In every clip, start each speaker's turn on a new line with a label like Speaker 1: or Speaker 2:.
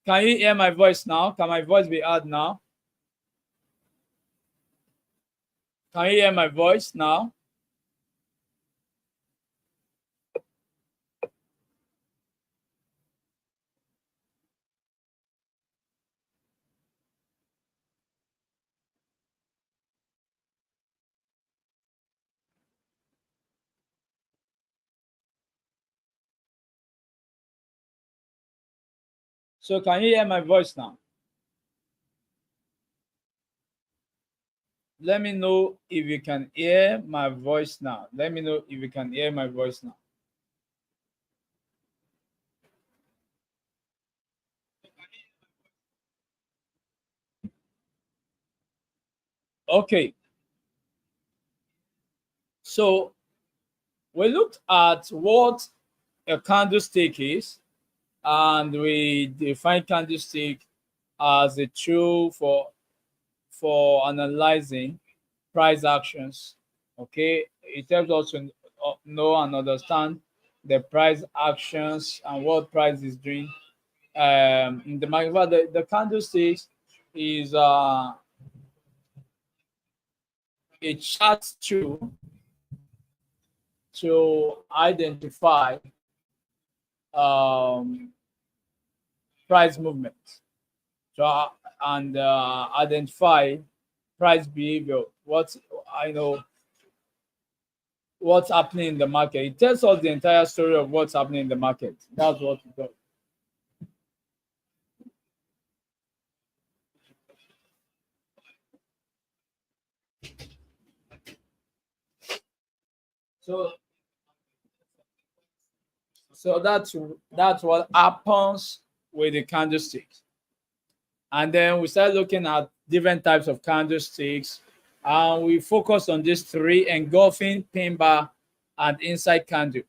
Speaker 1: Can you hear my voice now? Can my voice be heard now? Can you hear my voice now? So can you hear my voice now? Let me know if you can hear my voice now. Let me know if you can hear my voice now. Okay. So we looked at what a candlestick is, and we define candlestick as a tool for analyzing price actions. Okay, it helps us to know and understand the price actions and what price is doing in the market. But the candlesticks is a chart tool to identify um, price movement, so and identify price behavior. What I know, what's happening in the market. It tells us the entire story of what's happening in the market. That's what it does. So that's what happens with the candlesticks. And then we start looking at different types of candlesticks, and we focus on these three: engulfing, pin bar, and inside candle.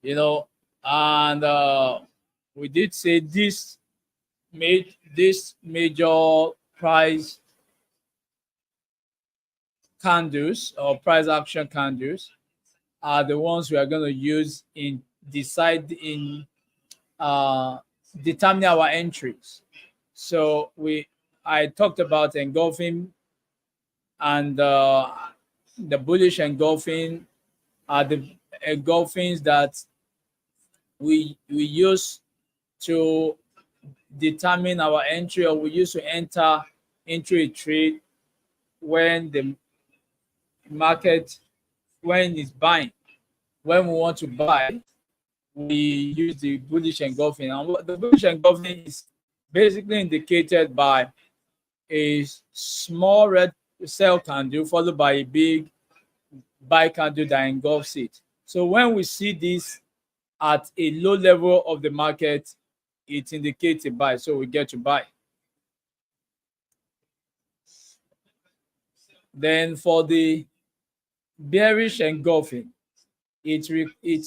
Speaker 1: You know, and we did say this major price candles or price action candles are the ones we are going to use in decide in uh, determining our entries. So I talked about engulfing, and the bullish engulfing are the engulfings that we use to determine our entry, or we use to enter into a trade when the market, when it's buying. When we want to buy, we use the bullish engulfing. And what the bullish engulfing is basically indicated by a small red sell candle followed by a big buy candle that engulfs it. So when we see this at a low level of the market, it indicates a buy. So we get to buy. Then for the bearish engulfing, it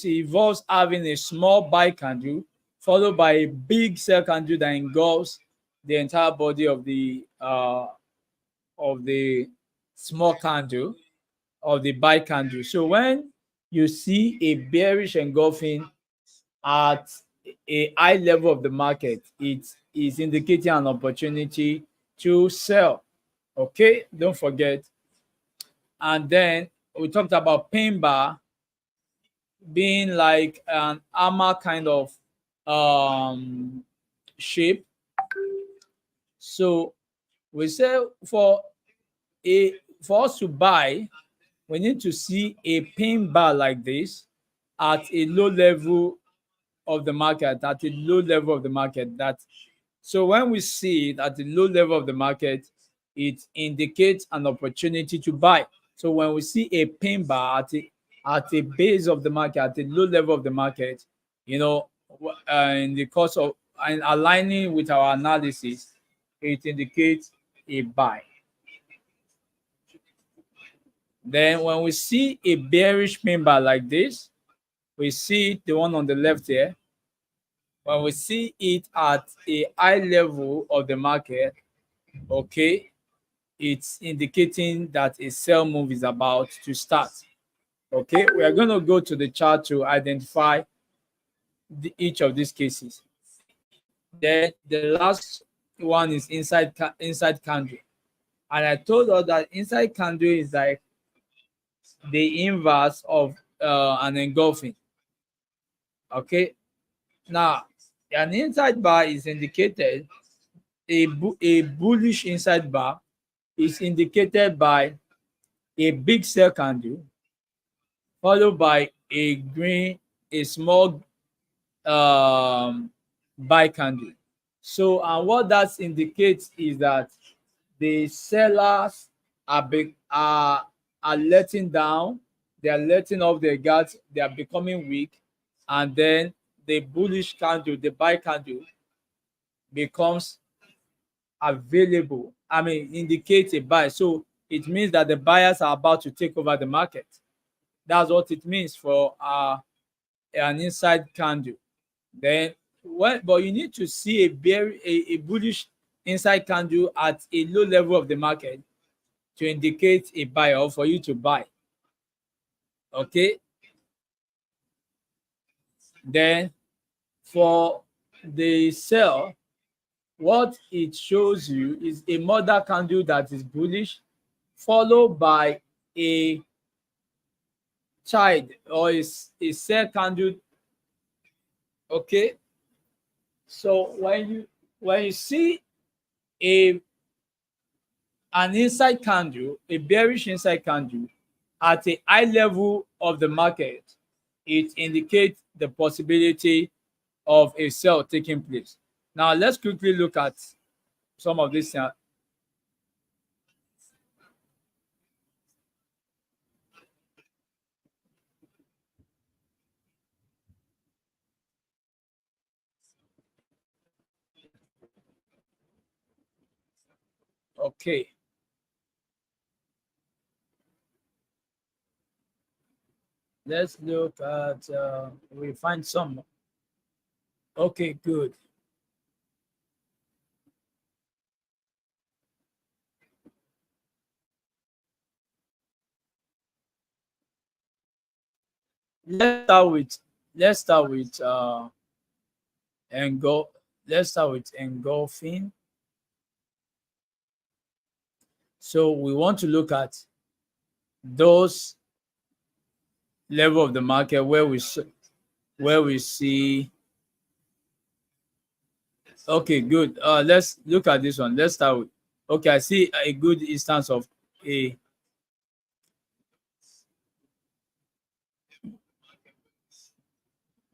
Speaker 1: involves having a small buy candle followed by a big sell candle that engulfs the entire body of the small candle of the buy candle. So when you see a bearish engulfing at a high level of the market, it is indicating an opportunity to sell. Okay, don't forget. And then we talked about pin bar being like an armor kind of shape. So we say for us to buy, we need to see a pin bar like this at a low level of the market, at a low level of the market. That so when we see it at the low level of the market, it indicates an opportunity to buy. So when we see a pin bar at a base of the market, at the low level of the market, you know, in the course of and aligning with our analysis, it indicates a buy. Then when we see a bearish pin bar like this, we see the one on the left here. When we see it at a high level of the market, okay, it's indicating that a sell move is about to start. Okay, we are going to go to the chart to identify each of these cases. Then the last one is inside candle. And I told her that inside candle is like the inverse of an engulfing. Okay. Now, an inside bar is indicated, a bullish inside bar is indicated by a big sell candle followed by a small buy candle. So, and what that indicates is that the sellers are letting down, they are letting off their guards, they are becoming weak, and then the bullish candle, the buy candle, becomes available. I mean, indicates a buy. So it means that the buyers are about to take over the market. That's what it means for an inside candle. Then, but you need to see a bullish inside candle at a low level of the market to indicate a buy or for you to buy. Okay. Then for the sell, what it shows you is a mother candle that is bullish, followed by a child or a sell candle. Okay. So when you see a an inside candle, a bearish inside candle at a high level of the market, it indicates the possibility of a sell taking place. Now let's quickly look at some of these. Okay. Let's look at, we find some. Okay, good. Let's start with, let's start with, engulf, let's start with engulfing. So we want to look at those level of the market where we see. Okay, good. Let's look at this one. Let's start with, okay, I see a good instance of a,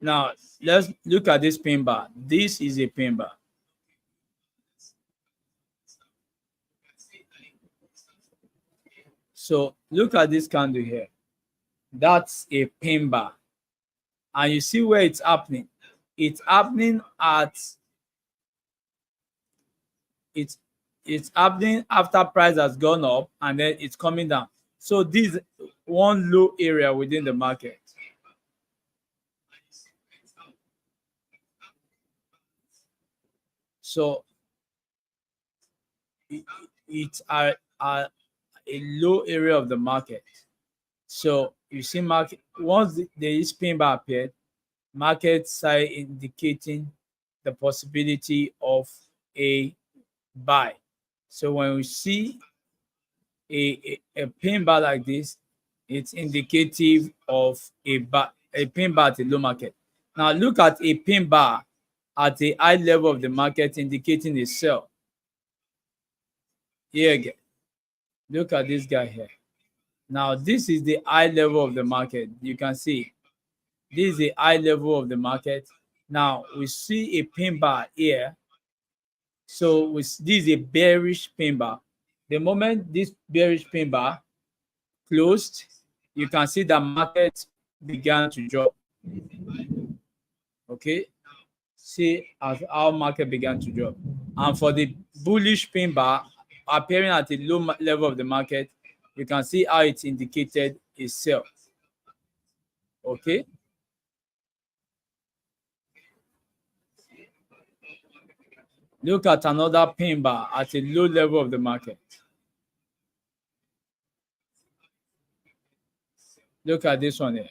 Speaker 1: now let's look at this pin bar. This is a pin bar. So look at this candle here. That's a pin bar. And you see where it's happening. It's happening at, it's happening after price has gone up and then it's coming down. So this one low area within the market. So it's a low area of the market. So you see market, once the spin bar appeared, market side indicating the possibility of a buy. So when we see a pin bar like this, it's indicative of a pin bar at a low market. Now look at a pin bar at a high level of the market indicating a sell. Here again, look at this guy here. Now this is the high level of the market. You can see this is the high level of the market. Now we see a pin bar here. So this is a bearish pin bar. The moment this bearish pin bar closed, you can see the market began to drop. Okay, see as our market began to drop. And for the bullish pin bar appearing at the low level of the market, you can see how it indicated a sell. Okay. Look at another pin bar at a low level of the market. Look at this one here.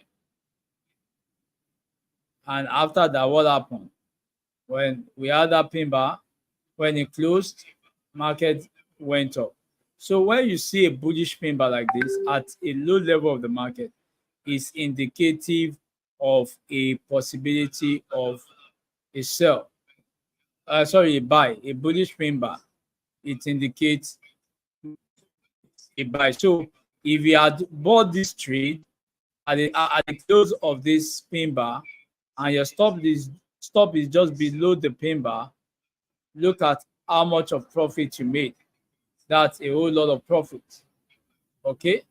Speaker 1: And after that, what happened? When we had that pin bar, when it closed, market went up. So when you see a bullish pin bar like this at a low level of the market, is indicative of a possibility of a sell. Sorry, a buy, a bullish pin bar. It indicates a buy. So if you had bought this trade at the close of this pin bar and your stop is just below the pin bar, look at how much of profit you made. That's a whole lot of profit. Okay.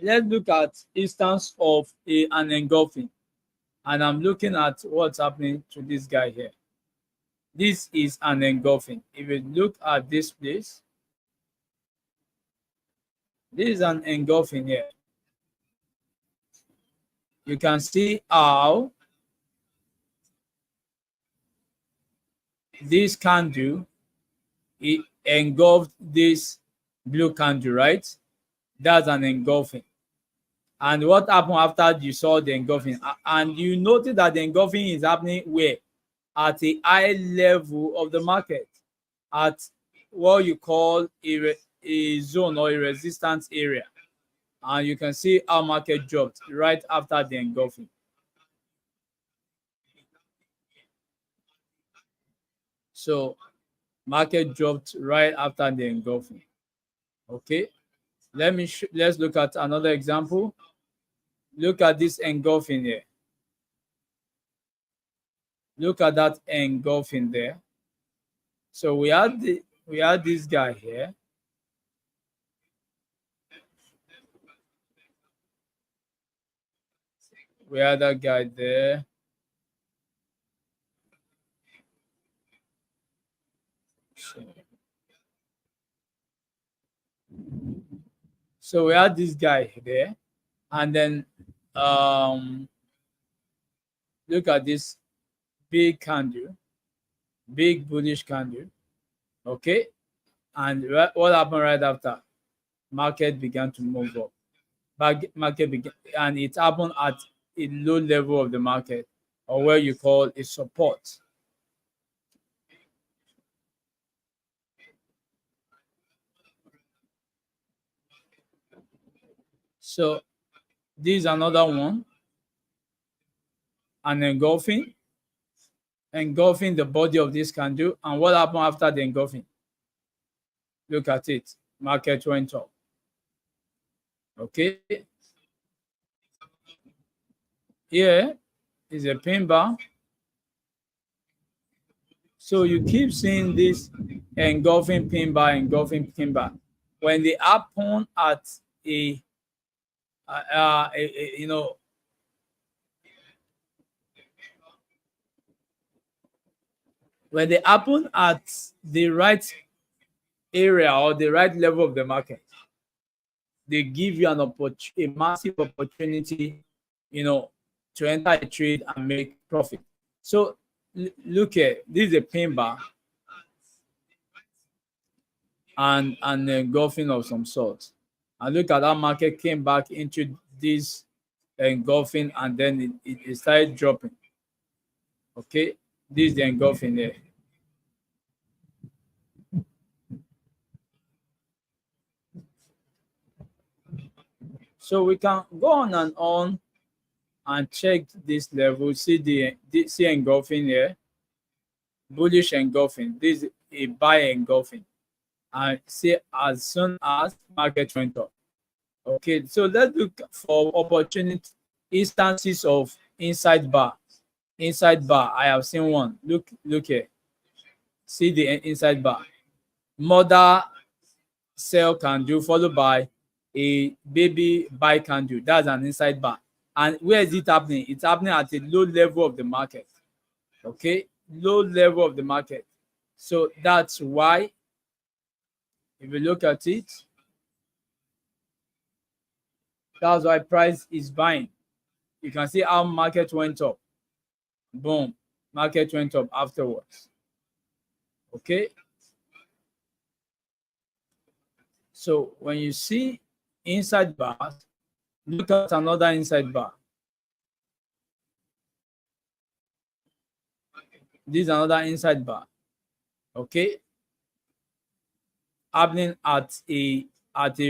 Speaker 1: Let's look at instance of an engulfing. And I'm looking at what's happening to this guy here. This is an engulfing. If you look at this place, this is an engulfing here. You can see how this candle, it engulfed this blue candle, right? That's an engulfing. And what happened after you saw the engulfing? And you notice that the engulfing is happening where? At a high level of the market, at what you call a zone or a resistance area. And you can see how market dropped right after the engulfing. So market dropped right after the engulfing. Okay, let's look at another example. Look at this engulfing here. Look at that engulfing there. So we had this guy here. We had that guy there. So we had this guy there, and then look at this big candle, big bullish candle. Okay, and what happened right after? Market began to move up. Market began, and it happened at a low level of the market, or where you call a support. So this is another one, an engulfing the body of this candle. And what happened after the engulfing? Look at it. Market went up. Okay. Here is a pin bar. So you keep seeing this engulfing pin bar. When they happen at a you know, when they happen at the right area or the right level of the market, they give you a massive opportunity, to enter a trade and make profit. So look here, this is a pin bar and an engulfing of some sort. And look at that market came back into this engulfing, and then it started dropping. Okay, this is the engulfing there. So we can go on and check this level. See engulfing here, bullish engulfing. This is a buy engulfing, and see as soon as market went up. Okay, so let's look for opportunity instances of inside bar. Inside bar, I have seen one. Look here. See the inside bar. Mother sell candle followed by a baby buy candle. That's an inside bar. And where is it happening? It's happening at a low level of the market. Okay, low level of the market. So that's why, if you look at it, that's why price is buying. You can see how market went up. Boom, market went up afterwards. Okay, So when you see inside bars, look at another inside bar. This is another inside bar. Okay, happening at a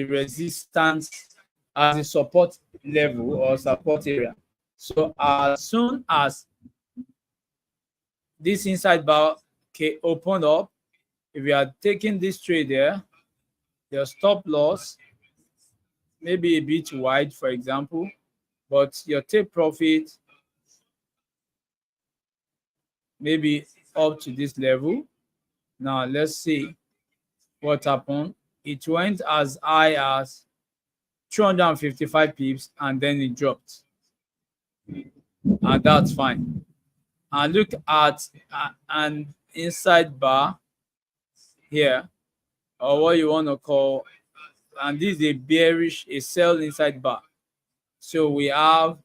Speaker 1: resistance, as a support level or support area. So as soon as this inside bar opened up, if you are taking this trade there, your stop loss maybe a bit wide, for example, but your take profit maybe up to this level. Now let's see what happened. It went as high as 255 pips and then it dropped, and that's fine. And look at an inside bar here, or what you want to call, and this is a bearish, a sell inside bar. So we have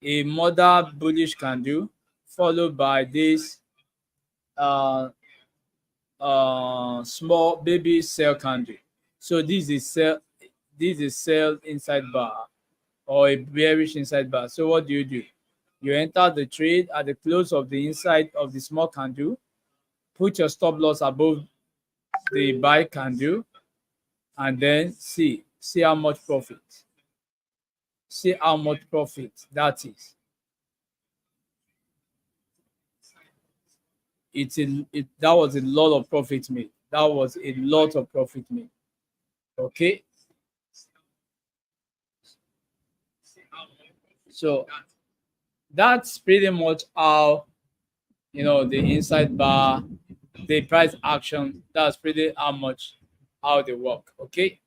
Speaker 1: a mother bullish candle followed by this uh small baby sell candle. So this is sell inside bar or a bearish inside bar. So what do? You enter the trade at the close of the inside of the small candle, put your stop loss above the buy candle, and then see how much profit. See how much profit that is. That was a lot of profit made. That was a lot of profit made. Okay. So that's pretty much how, the inside bar, the price action, that's pretty how they work. Okay.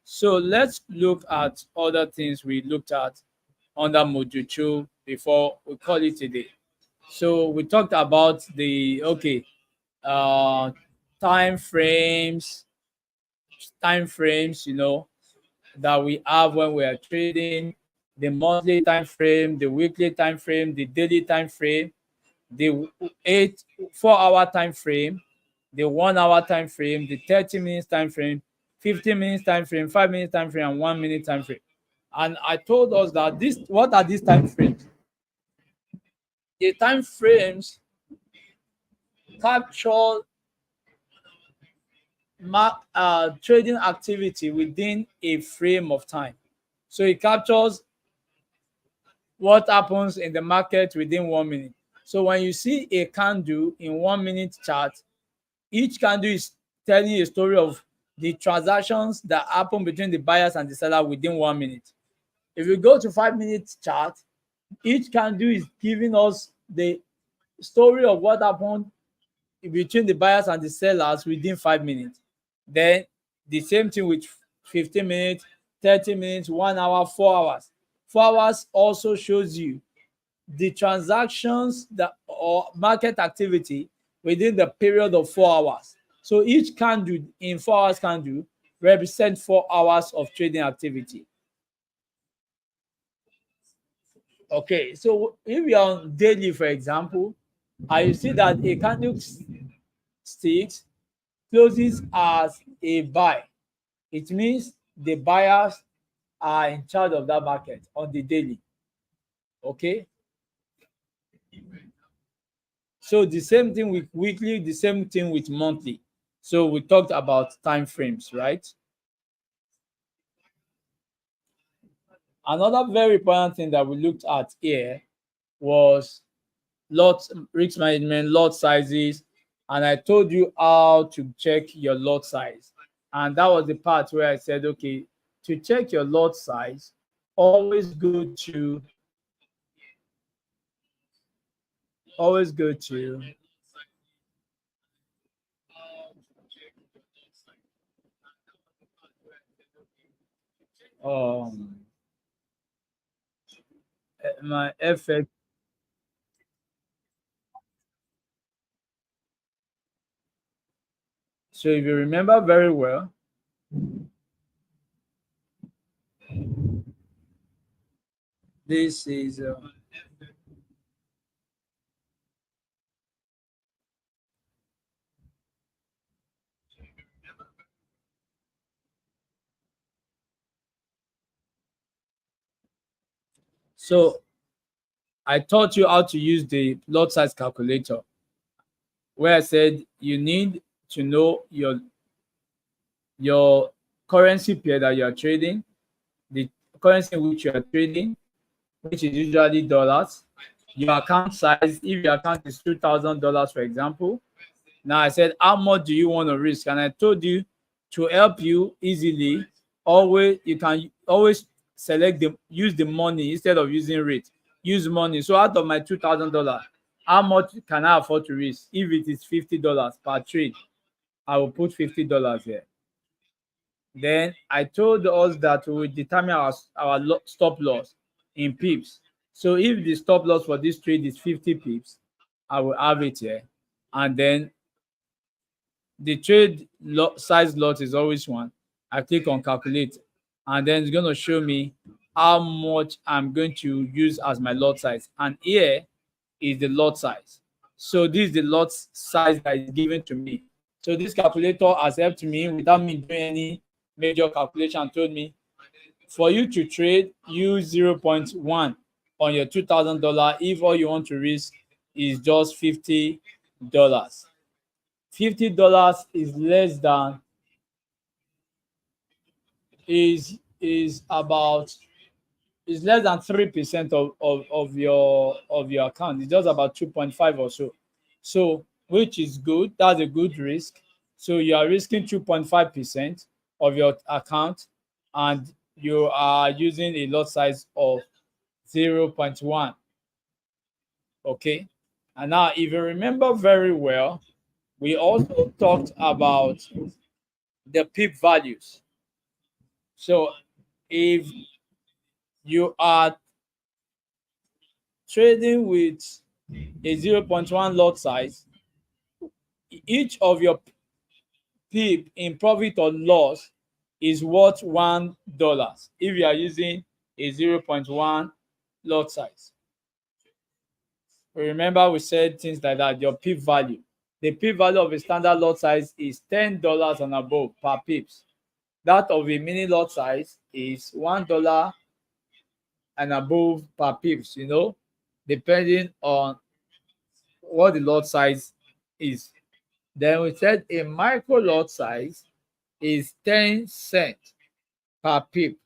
Speaker 1: So let's look at other things we looked at under module 2 before we call it a day. So we talked about the uh time frames, that we have when we are trading, the monthly time frame, the weekly time frame, the daily time frame, the 4 hour time frame, the 1 hour time frame, the 30 minutes time frame, 15 minutes time frame, 5 minutes time frame, and 1 minute time frame. And I told us that what are these time frames? The time frames capture trading activity within a frame of time. So it captures what happens in the market within 1 minute. So when you see a candle in 1 minute chart, each candle is telling you a story of the transactions that happen between the buyers and the seller within 1 minute. If you go to 5 minute chart, each candle is giving us the story of what happened between the buyers and the sellers within 5 minutes. Then the same thing with 15 minutes, 30 minutes, 1 hour, 4 hours. 4 hours also shows you the transactions or market activity within the period of 4 hours. So each candle in 4 hours candle represents 4 hours of trading activity. Okay, so if you are on daily, for example, and you see that a candlestick closes as a buy, it means the buyers are in charge of that market on the daily. Okay, so the same thing with weekly, the same thing with monthly. So we talked about time frames, right? Another very important thing that we looked at here was risk management, lot sizes, and I told you how to check your lot size. And that was the part where I said, okay, to check your lot size, always go to always go to um my FX. So if you remember very well, this is So I taught you how to use the lot size calculator, where I said you need to know your currency pair that you are trading, the currency in which you are trading, which is usually dollars, your account size. If your account is $2,000, for example, now I said, how much do you want to risk? And I told you to help you easily, always you can always use the money instead of using rate. Use money. So out of my $2,000, how much can I afford to risk? If it is $50 per trade, I will put $50 here. Then I told us that we will determine our stop loss in pips. So if the stop loss for this trade is 50 pips, I will have it here. And then the trade size lot is always one. I click on calculate, and then it's going to show me how much I'm going to use as my lot size. And here is the lot size. So this is the lot size that is given to me. So this calculator has helped me without me doing any major calculation and told me, for you to trade, use 0.1 on your $2,000 if all you want to risk is just $50. $50 is less than is about is less than 3% of your account. It's just about 2.5 or so. So which is good. That's a good risk. So you are risking 2.5% of your account, and you are using a lot size of 0.1. Okay. And now if you remember very well, we also talked about the pip values. So if you are trading with a 0.1 lot size, each of your pip in profit or loss is worth $1 if you are using a 0.1 lot size. Remember, we said things like that. Your pip value, the pip value of a standard lot size is $10 and above per pips. That of a mini lot size is $1 and above per pips, depending on what the lot size is. Then we said a micro lot size is 10 cents per pip,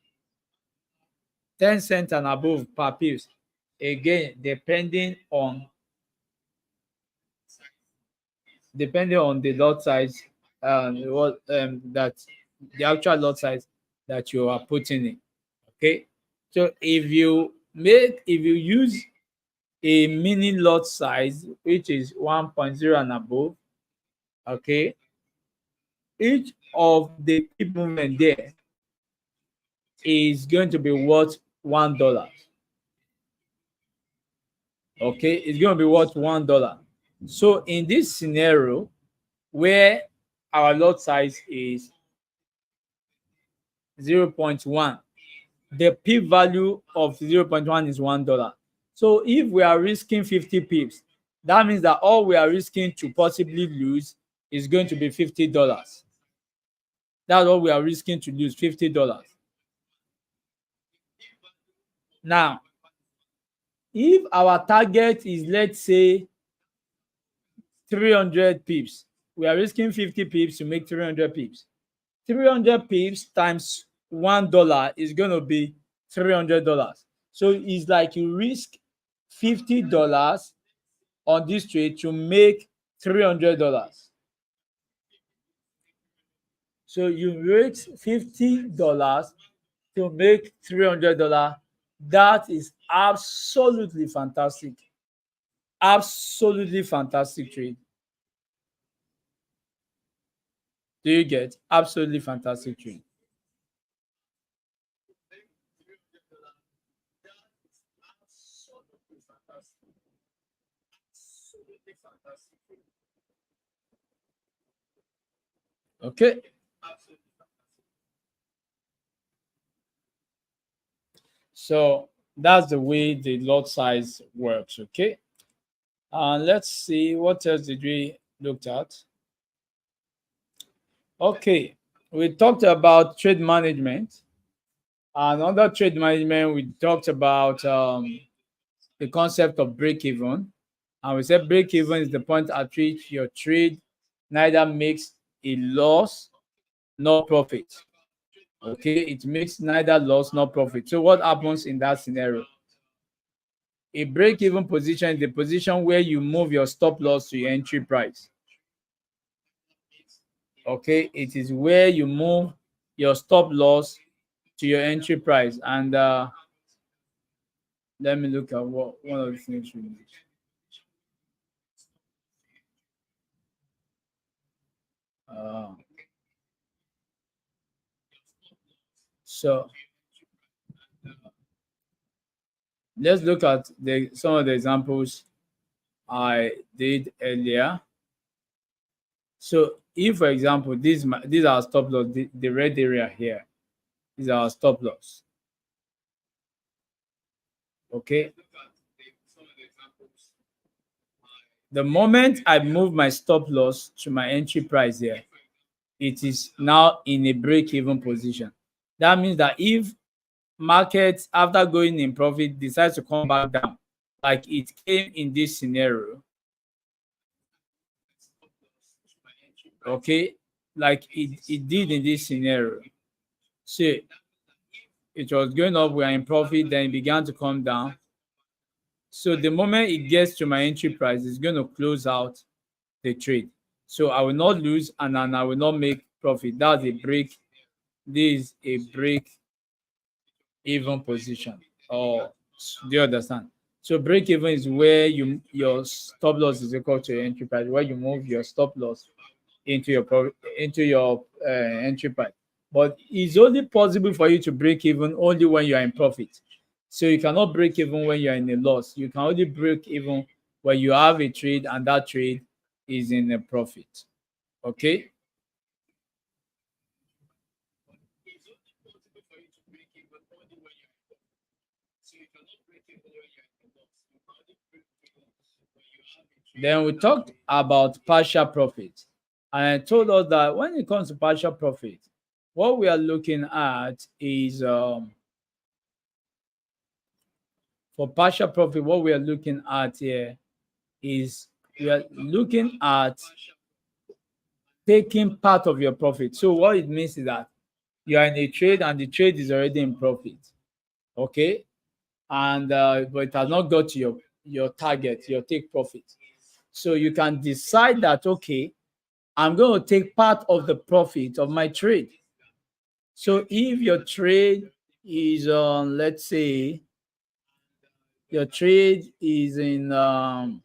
Speaker 1: 10 cents and above per pips. Again, depending on the lot size, that the actual lot size that you are putting in. Okay, so if you use a mini lot size, which is 1.0 and above, okay, each of the pip movement there is going to be worth $1. Okay, it's going to be worth $1. So in this scenario where our lot size is 0.1, the pip value of 0.1 is $1. So if we are risking 50 pips, that means that all we are risking to possibly lose is going to be $50. That's what we are risking to lose, $50. Now, if our target is, let's say, 300 pips, we are risking 50 pips to make 300 pips. 300 pips times $1 is going to be $300. So it's like you risk $50 on this trade to make $300. So you risk $50 to make $300. That is absolutely fantastic. Absolutely fantastic trade. Do you get? Absolutely fantastic trade. Okay. So that's the way the lot size works. Okay. And let's see what else did we looked at. Okay, we talked about trade management, And under trade management, we talked about the concept of break even. And we said break even is the point at which your trade neither makes a loss nor profit. Okay, it makes neither loss nor profit. So what happens in that scenario? A break even position is the position where you move your stop loss to your entry price. Okay, it is where you move your stop loss to your entry price. And let me look at what one of the things we need. Uh, so let's look at some of the examples I did earlier. So if, for example, these are stop loss, the red area here, these are stop loss. Okay. The moment I move my stop loss to my entry price here, it is now in a break-even position. That means that if markets, after going in profit, decides to come back down, like it came in this scenario, okay, like it did in this scenario. So it was going up, we are in profit, then it began to come down. So the moment it gets to my entry price, it's going to close out the trade. So I will not lose and then I will not make profit. That's a break. This is a break even position. Or do you understand? So break even is where your stop loss is equal to your entry price, where you move your stop loss into your entry price. But it's only possible for you to break even only when you are in profit. So you cannot break even when you are in a loss. You can only break even when you have a trade and that trade is in a profit. Okay. Then we talked about partial profit. And I told us that when it comes to partial profit, what we are looking at is for partial profit, what we are looking at here is we are looking at taking part of your profit. So what it means is that you are in a trade and the trade is already in profit. Okay. And but it has not got to your target, your take profit. So you can decide that, okay, I'm going to take part of the profit of my trade. So if your trade is on, let's say, your trade is in a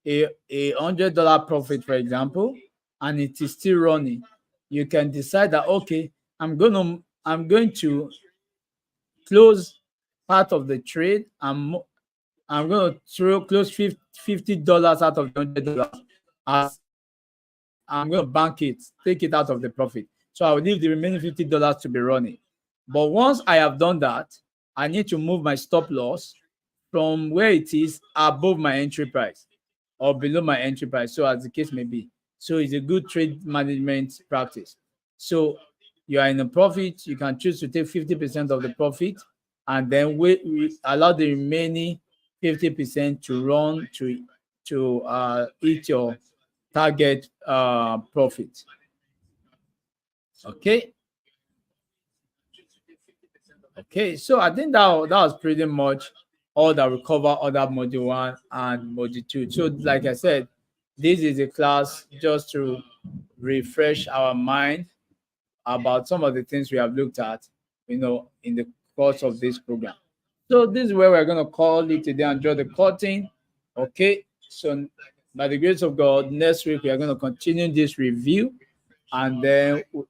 Speaker 1: $100 profit, for example, and it is still running, you can decide that, okay, I'm going to close part of the trade. I'm going to close $50 out of the $100 as I'm going to bank it, take it out of the profit. So I will leave the remaining $50 to be running. But once I have done that, I need to move my stop loss from where it is above my entry price or below my entry price. So as the case may be. So it's a good trade management practice. So you are in a profit, you can choose to take 50% of the profit and then allow the remaining 50% to run to eat your target profit. Okay. Okay. So I think that was pretty much all that we cover under module 1 and module 2. So like I said, this is a class just to refresh our mind about some of the things we have looked at, in the course of this program. So this is where we're going to call it today and draw the curtain. Okay. So by the grace of God, next week we are going to continue this review, and then we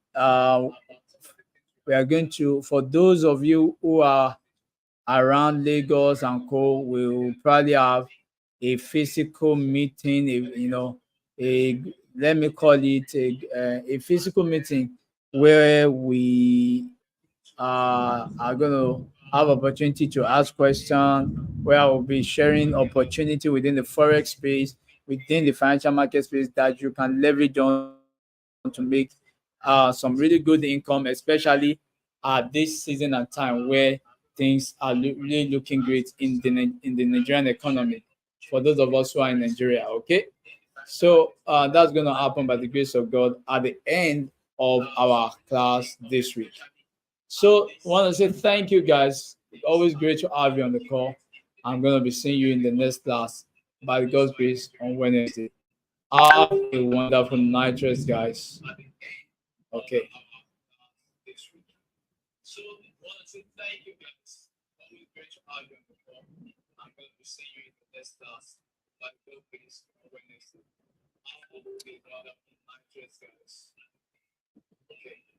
Speaker 1: are going to, for those of you who are around Lagos and co, we'll probably have a physical meeting, a let me call it a physical meeting where we are going to have opportunity to ask questions, where I will be sharing opportunity within the forex space, within the financial market space that you can leverage on to make some really good income, especially at this season and time where things are really looking great in the Nigerian economy for those of us who are in Nigeria. Okay, so that's going to happen by the grace of God at the end of our class this week. So I want to say thank you guys. It's always great to have you on the call. I'm going to be seeing you in the next class by God's grace on Wednesday. Have a wonderful night rest, guys. Okay. So I want to say thank you guys. Always great to have you on the call. I'm going to be seeing you in the next class by God's grace on Wednesday. Have a wonderful night rest, guys. Okay.